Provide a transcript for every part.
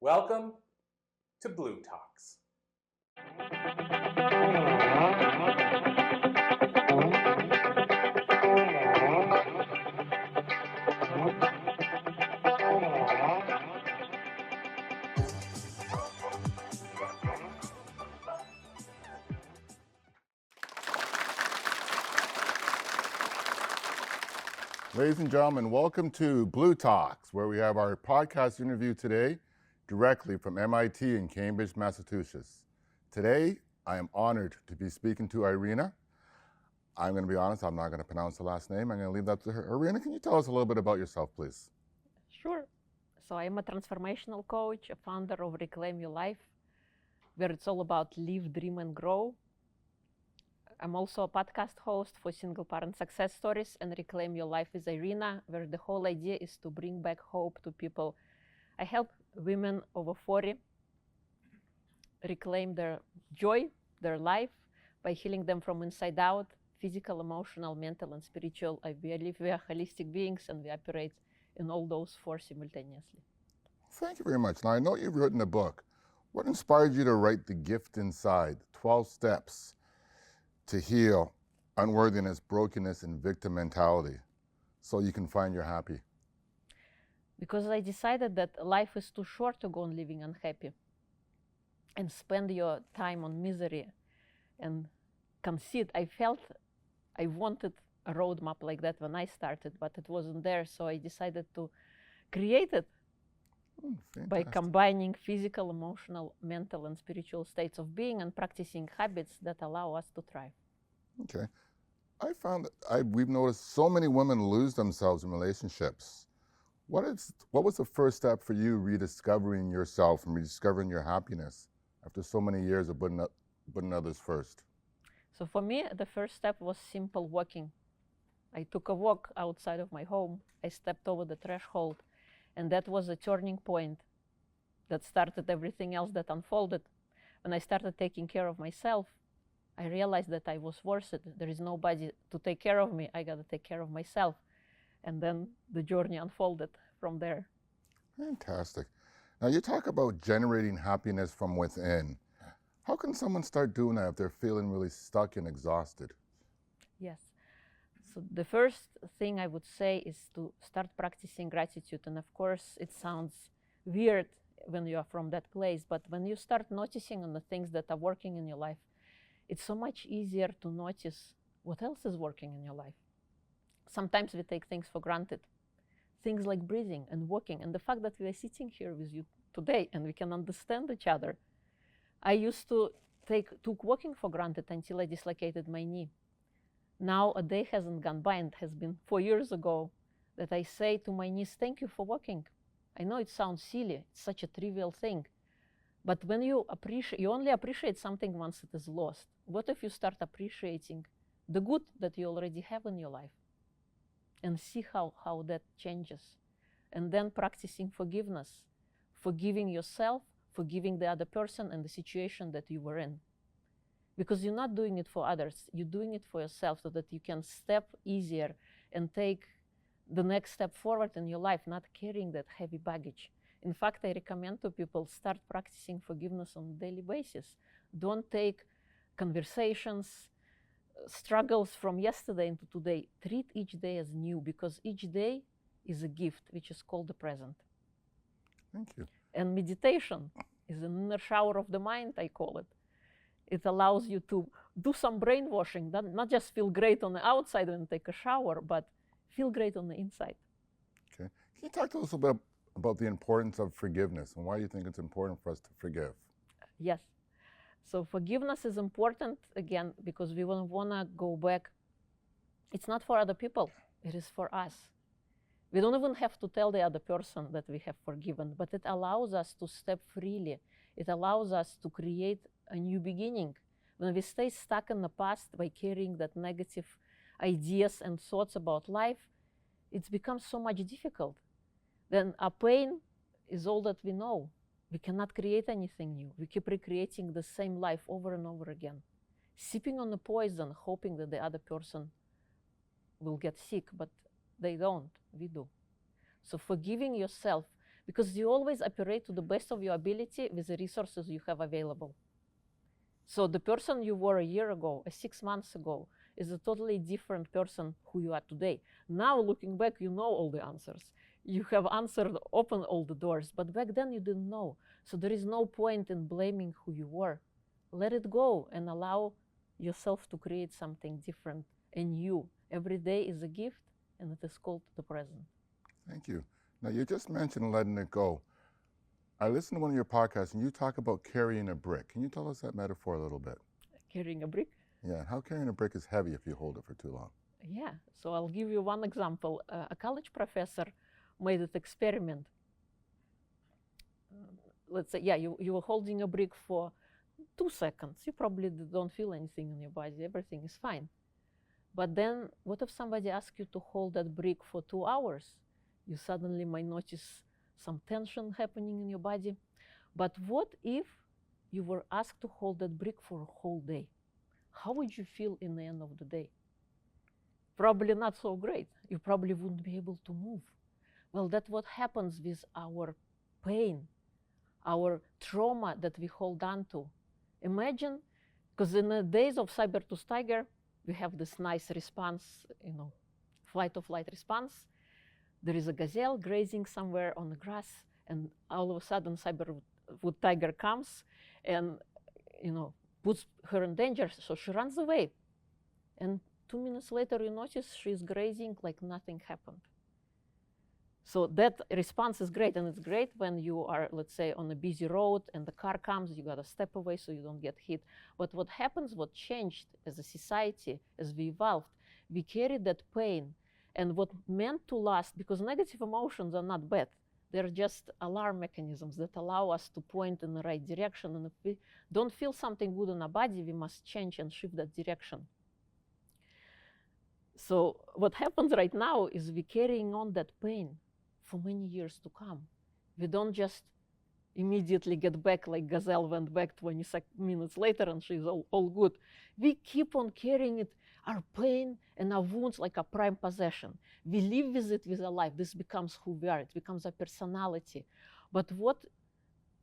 Welcome to bLU Talks. Ladies and gentlemen, welcome to bLU Talks, where we have our podcast interview today directly from MIT in Cambridge, Massachusetts. Today, I am honored to be speaking to Irina. I'm going to be honest, I'm not going to pronounce the last name. I'm going to leave that to her. Irina, can you tell us a little bit about yourself, please? Sure. So I'm a transformational coach, a founder of Reclaim Your Life, where it's all about live, dream, and grow. I'm also a podcast host for Single Parent Success Stories and Reclaim Your Life with Irina, where the whole idea is to bring back hope to people. I help women over 40 reclaim their joy, their life, by healing them from inside out, physical, emotional, mental, and spiritual. I believe we are holistic beings and we operate in all those four simultaneously. Thank you very much. Now, I know you've written a book. What inspired you to write The Gift Inside, 12 Steps to Heal Unworthiness, Brokenness, and Victim Mentality so you can find your happy? Because I decided that life is too short to go on living unhappy and spend your time on misery and conceit. I felt I wanted a roadmap like that when I started, but it wasn't there. So I decided to create it by combining physical, emotional, mental, and spiritual states of being and practicing habits that allow us to thrive. Okay. I found that we've noticed so many women lose themselves in relationships. What was the first step for you rediscovering yourself and rediscovering your happiness after so many years of putting others first? So for me, the first step was simple walking. I took a walk outside of my home. I stepped over the threshold, and that was a turning point that started everything else that unfolded. When I started taking care of myself, I realized that I was worth it. There is nobody to take care of me. I got to take care of myself. And then the journey unfolded from there. Fantastic. Now, you talk about generating happiness from within. How can someone start doing that if they're feeling really stuck and exhausted? Yes. So the first thing I would say is to start practicing gratitude. And of course, it sounds weird when you are from that place, but when you start noticing on the things that are working in your life, it's so much easier to notice what else is working in your life. Sometimes we take things for granted. Things like breathing and walking, and the fact that we are sitting here with you today and we can understand each other. I used to took walking for granted until I dislocated my knee. Now a day hasn't gone by, and it has been 4 years ago that I say to my knees, thank you for walking. I know it sounds silly, it's such a trivial thing, but when you only appreciate something once it is lost. What if you start appreciating the good that you already have in your life and see how that changes? And then practicing forgiveness, forgiving yourself, forgiving the other person and the situation that you were in. Because you're not doing it for others, you're doing it for yourself so that you can step easier and take the next step forward in your life, not carrying that heavy baggage. In fact, I recommend to people start practicing forgiveness on a daily basis. Don't take conversations, struggles from yesterday into today. Treat each day as new, because each day is a gift, which is called the present. Thank you. And meditation is an inner shower of the mind, I call it. It allows you to do some brainwashing, not just feel great on the outside when you take a shower, but feel great on the inside. Okay. Can you talk to us a bit about the importance of forgiveness and why you think it's important for us to forgive? Yes. So forgiveness is important, again, because we want to go back. It's not for other people. It is for us. We don't even have to tell the other person that we have forgiven, but it allows us to step freely. It allows us to create a new beginning. When we stay stuck in the past by carrying that negative ideas and thoughts about life, it becomes so much difficult. Then our pain is all that we know. We cannot create anything new. We keep recreating the same life over and over again, sipping on the poison, hoping that the other person will get sick, but they don't. We do. So forgiving yourself, because you always operate to the best of your ability with the resources you have available. So the person you were a year ago, 6 months ago, is a totally different person who you are today. Now, looking back, you know all the answers. You have answered, opened all the doors, but back then you didn't know. So there is no point in blaming who you were. Let it go and allow yourself to create something different and new. Every day is a gift, and it is called the present. Thank you. Now, you just mentioned letting it go. I listened to one of your podcasts, and you talk about carrying a brick. Can you tell us that metaphor a little bit? Carrying a brick? Yeah, how carrying a brick is heavy if you hold it for too long. Yeah, so I'll give you one example. A college professor made an experiment. Let's say, you were holding a brick for 2 seconds. You probably don't feel anything in your body. Everything is fine. But then what if somebody asks you to hold that brick for 2 hours? You suddenly might notice some tension happening in your body. But what if you were asked to hold that brick for a whole day? How would you feel in the end of the day? Probably not so great. You probably wouldn't be able to move. Well, that's what happens with our pain, our trauma that we hold on to. Imagine, because in the days of saber-tooth tiger, we have this nice response, flight or flight response. There is a gazelle grazing somewhere on the grass, and all of a sudden saber-tooth tiger comes and, puts her in danger, so she runs away. And 2 minutes later, you notice she's grazing like nothing happened. So that response is great, and it's great when you are, let's say, on a busy road and the car comes, you gotta step away so you don't get hit. But what happens, what changed as a society, as we evolved, we carried that pain, and what meant to last, because negative emotions are not bad. They're just alarm mechanisms that allow us to point in the right direction, and if we don't feel something good in our body, we must change and shift that direction. So what happens right now is we're carrying on that pain for many years to come. We don't just immediately get back like gazelle went back 20 minutes later and she's all good. We keep on carrying it, our pain and our wounds, like a prime possession. We live with it with our life. This becomes who we are. It becomes a personality. But what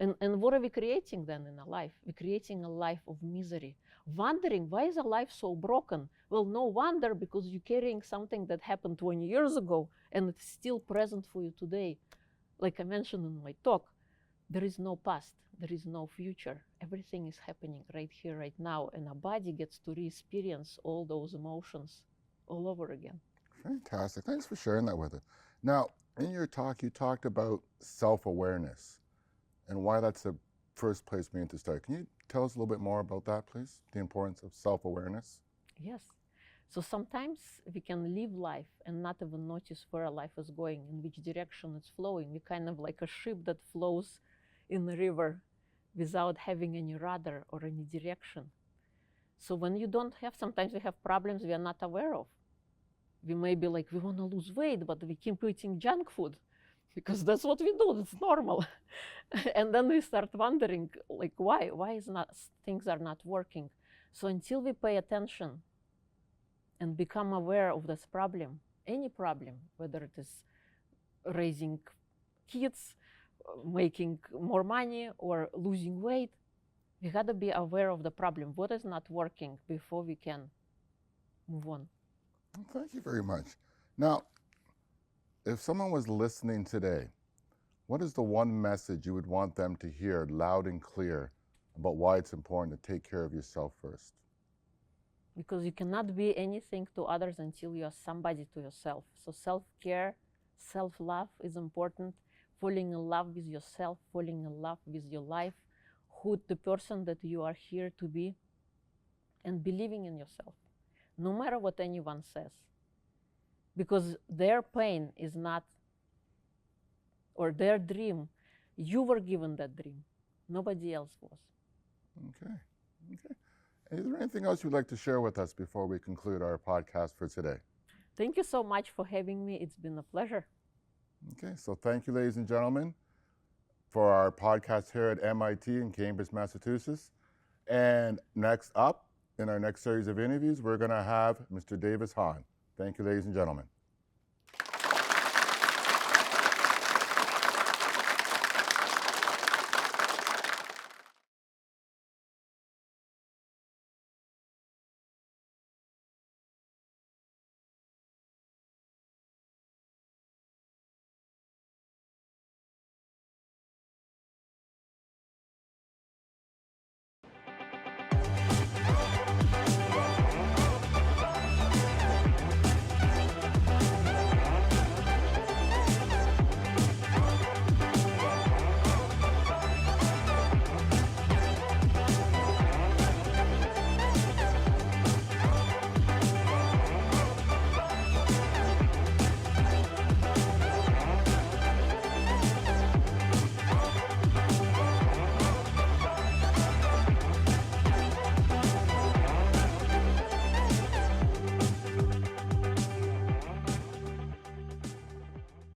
are we creating then in our life? We're creating a life of misery. Wondering, why is our life so broken? Well, no wonder, because you're carrying something that happened 20 years ago and it's still present for you today. Like I mentioned in my talk, there is no past, there is no future. Everything is happening right here, right now, and our body gets to re-experience all those emotions all over again. Fantastic. Thanks for sharing that with us. Now, in your talk, you talked about self-awareness and why that's the first place we need to start. Can you tell us a little bit more about that, please? The importance of self-awareness? Yes. So sometimes we can live life and not even notice where our life is going, in which direction it's flowing. We're kind of like a ship that flows in the river without having any rudder or any direction. So when you don't have, sometimes we have problems we are not aware of. We may be like, we want to lose weight, but we keep eating junk food because that's what we do, it's normal. And then we start wondering, like, why things are not working? So until we pay attention and become aware of this problem, any problem, whether it is raising kids, making more money, or losing weight, we got to be aware of the problem. What is not working before we can move on? Thank you very much. Now, if someone was listening today, what is the one message you would want them to hear loud and clear about why it's important to take care of yourself first? Because you cannot be anything to others until you are somebody to yourself. So self-care, self-love is important. Falling in love with yourself, falling in love with your life, who the person that you are here to be, and believing in yourself, no matter what anyone says. Because their pain is not, or their dream, you were given that dream. Nobody else was. Okay. Is there anything else you'd like to share with us before we conclude our podcast for today? Thank you so much for having me. It's been a pleasure. Okay, so thank you, ladies and gentlemen, for our podcast here at MIT in Cambridge, Massachusetts. And next up, in our next series of interviews, we're going to have Mr. Davis Hahn. Thank you, ladies and gentlemen.